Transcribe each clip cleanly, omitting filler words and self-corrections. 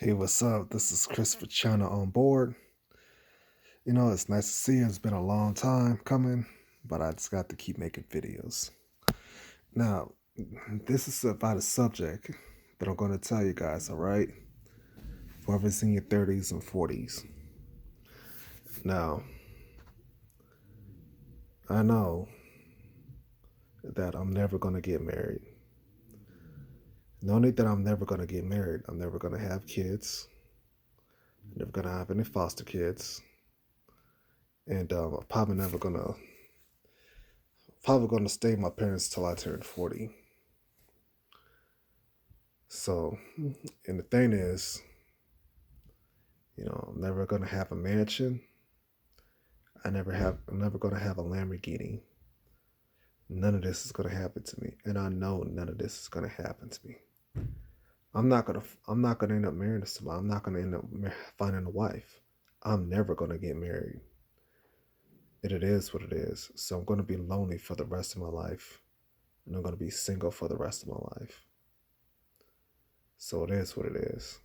Hey, what's up? This is Christopher China on board. It's nice to see you. It's been a long time coming, but I just got to keep making videos. Now, this is about a subject that I'm going to tell you guys, all right? Whoever's in your 30s and 40s. Now, I know that I'm never going to get married. Not only that I'm never going to get married, I'm never going to have kids. I'm never going to have any foster kids. And I'm probably gonna stay with my parents till I turn 40. So, and the thing is, I'm never gonna have a mansion. I'm never gonna have a Lamborghini. None of this is gonna happen to me, and I know none of this is gonna happen to me. I'm not gonna end up marrying somebody. I'm not gonna end up finding a wife. I'm never gonna get married. And it is what it is. So I'm gonna be lonely for the rest of my life, and I'm gonna be single for the rest of my life. So it is what it is.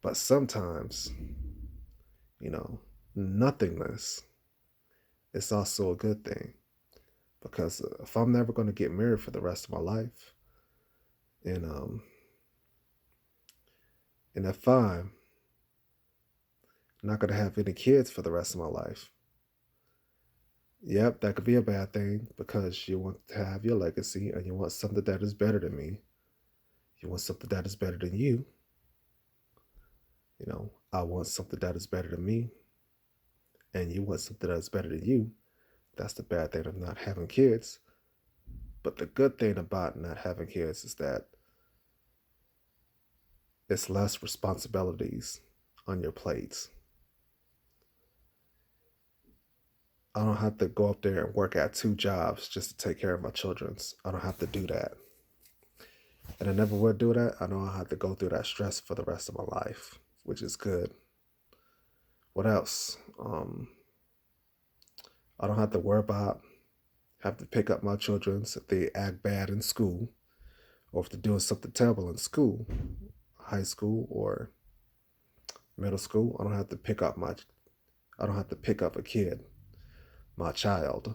But sometimes, you know, nothingness is also a good thing because if I'm never going to get married for the rest of my life, and if I'm not going to have any kids for the rest of my life, yep, that could be a bad thing because you want to have your legacy and you want something that is better than me. You want something that is better than you. I want something that is better than me, and you want something that is better than you. That's the bad thing of not having kids. But the good thing about not having kids is that it's less responsibilities on your plates. I don't have to go up there and work at two jobs just to take care of my children's. I don't have to do that. And I never would do that. I know I have to go through that stress for the rest of my life, which is good. What else? I don't have to worry about have to pick up my children's if they act bad in school or if they're doing something terrible in school, high school or middle school. I don't have to pick up a kid, my child,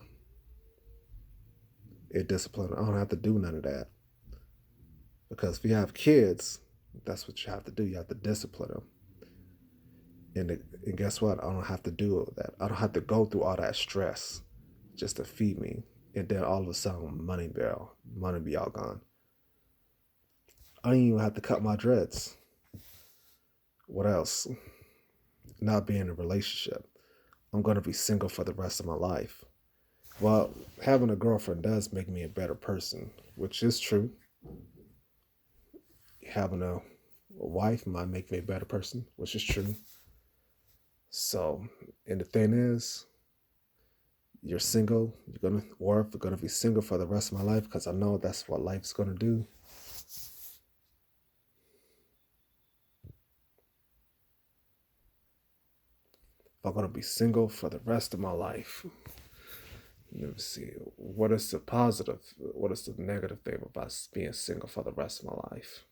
and discipline. I don't have to do none of that. Because if you have kids, that's what you have to do. You have to discipline them. And guess what? I don't have to do that. I don't have to go through all that stress just to feed me. And then all of a sudden, money be all gone. I don't even have to cut my dreads. What else? Not be in a relationship. I'm going to be single for the rest of my life. Well, having a girlfriend does make me a better person, which is true. Having a wife might make me a better person, which is true. So, and the thing is, you're single, or if you're gonna be single for the rest of my life, because I know that's what life's gonna do. If I'm gonna be single for the rest of my life, let me see. What is the positive? What is the negative thing about being single for the rest of my life?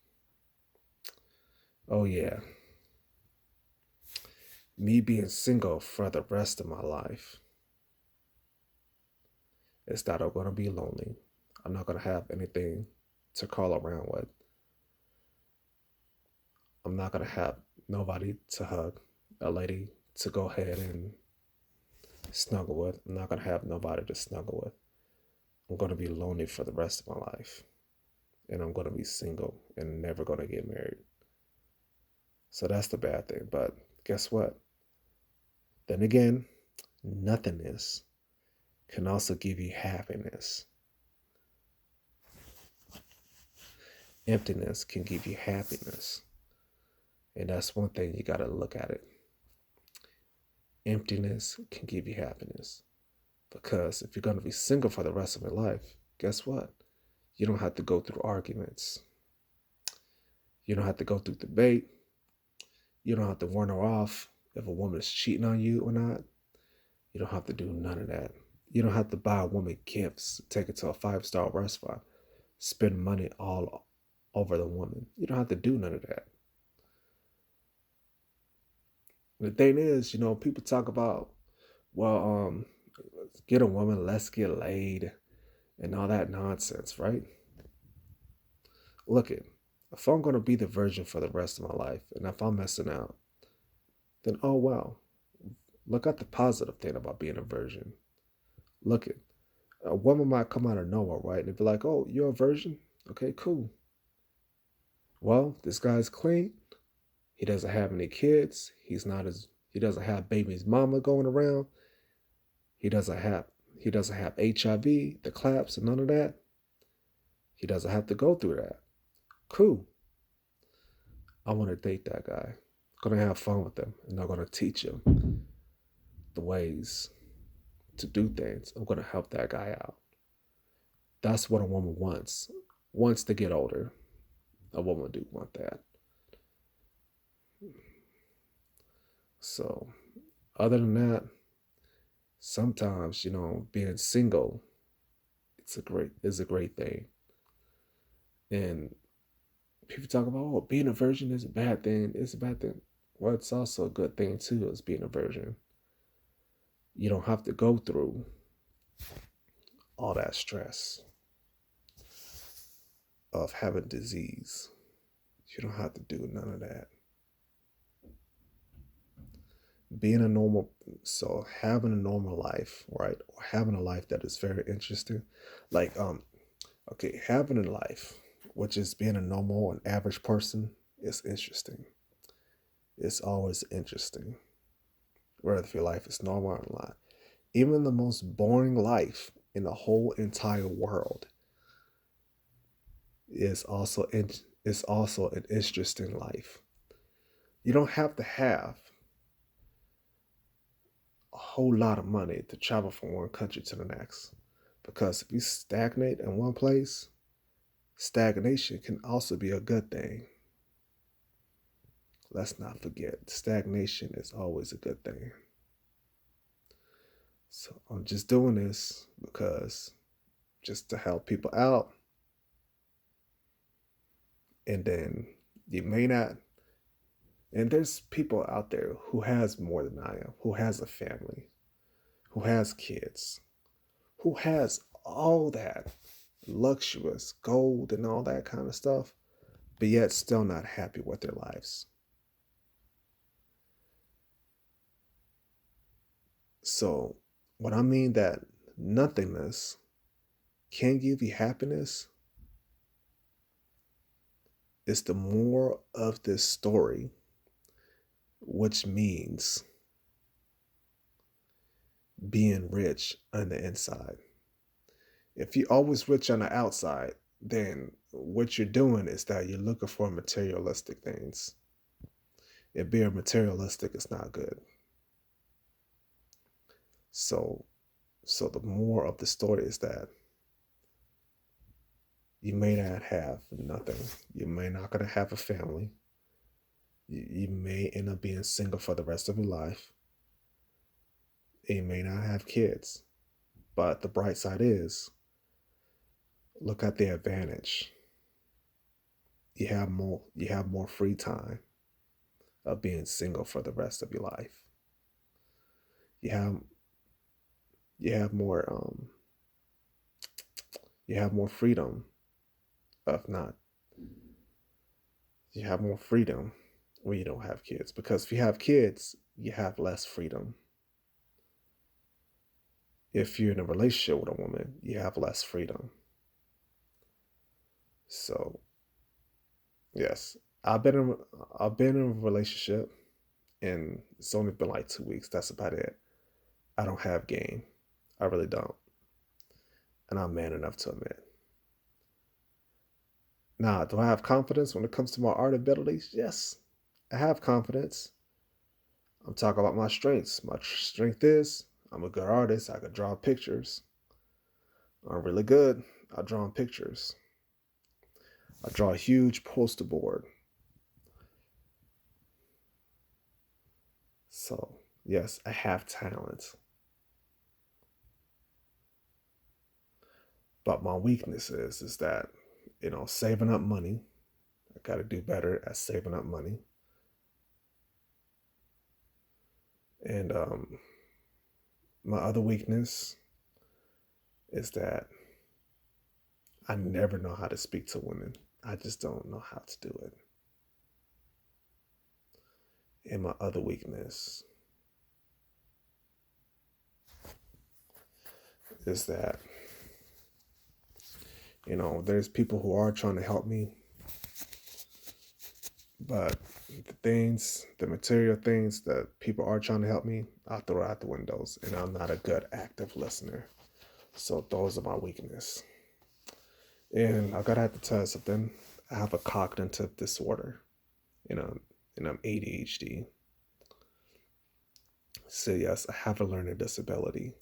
Oh yeah, me being single for the rest of my life is that I'm gonna be lonely. I'm not gonna have anything to call around with. I'm not gonna have nobody to hug, a lady to go ahead and snuggle with. I'm not gonna have nobody to snuggle with. I'm gonna be lonely for the rest of my life. And I'm gonna be single and never gonna get married. So that's the bad thing. But guess what? Then again, nothingness can also give you happiness. Emptiness can give you happiness. And that's one thing you gotta look at it. Emptiness can give you happiness. Because if you're gonna be single for the rest of your life, guess what? You don't have to go through arguments. You don't have to go through debate. You don't have to warn her off if a woman is cheating on you or not. You don't have to do none of that. You don't have to buy a woman gifts, take her to a five-star restaurant, spend money all over the woman. You don't have to do none of that. The thing is, people talk about, well, get a woman, let's get laid, and all that nonsense, right? Look it, if I'm gonna be the virgin for the rest of my life, and if I'm messing out, then oh well. Look at the positive thing about being a virgin. Look it, a woman might come out of nowhere, right? And they'd be like, "Oh, you're a virgin? Okay, cool. Well, this guy's clean. He doesn't have any kids. He doesn't have baby's mama going around. He doesn't have he doesn't have HIV, the claps, and none of that. He doesn't have to go through that. Cool. I want to date that guy. Gonna have fun with him, and I'm gonna teach him the ways to do things. I'm gonna help that guy out. That's what a woman wants. Wants to get older. A woman do want that. So, other than that, sometimes being single, is a great thing. And people talk about, oh, being a virgin is a bad thing. It's a bad thing. Well, it's also a good thing too, as being a virgin. You don't have to go through all that stress of having disease. You don't have to do none of that. Being a normal, so having a normal life, right? Or having a life that is very interesting. Like, okay, having a life, which is being a normal and average person, is interesting. It's always interesting. Whether if your life is normal or not. Even the most boring life in the whole entire world is also an interesting life. You don't have to have a whole lot of money to travel from one country to the next. Because if you stagnate in one place, stagnation can also be a good thing. Let's not forget, stagnation is always a good thing. So I'm just doing this because just to help people out. And then you may not, and there's people out there who has more than I am, who has a family, who has kids, who has all that luxurious gold and all that kind of stuff, but yet still not happy with their lives. So, what I mean that nothingness can give you happiness is the moral of this story, which means being rich on the inside. If you're always rich on the outside, then what you're doing is that you're looking for materialistic things. If being materialistic is not good. So the moral of the story is that you may not have nothing. You may not gonna have a family. You may end up being single for the rest of your life. And you may not have kids. But the bright side is, look at the advantage. You have more free time of being single for the rest of your life. You have you have more you have more freedom of not you have more freedom when you don't have kids, because if you have kids you have less freedom. If you're in a relationship with a woman you have less freedom. So yes, I've been in a relationship and it's only been like 2 weeks. That's about it. I don't have game. I really don't. And I'm man enough to admit. Now, do I have confidence when it comes to my art abilities? Yes, I have confidence. I'm talking about my strengths. My strength is I'm a good artist. I can draw pictures. I'm really good at drawing pictures. I draw a huge poster board. So, yes, I have talent. But my weakness is that, saving up money. I got to do better at saving up money. And my other weakness is that I never know how to speak to women. I just don't know how to do it. And my other weakness is that, there's people who are trying to help me, but the material things that people are trying to help me, I throw out the windows, and I'm not a good active listener. So those are my weakness. And I gotta have to tell you something. I have a cognitive disorder, and I'm ADHD. So yes, I have a learning disability,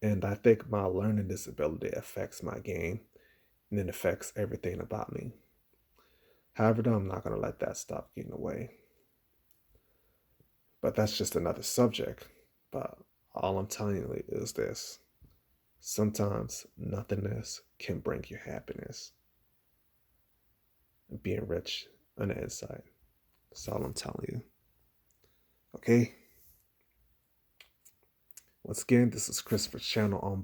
and I think my learning disability affects my game, and it affects everything about me. However, though, I'm not gonna let that stop getting away. But that's just another subject. But all I'm telling you is this: sometimes nothingness can bring you happiness, and being rich on the inside. That's all I'm telling you. Okay. Once again, this is Christopher's channel on board.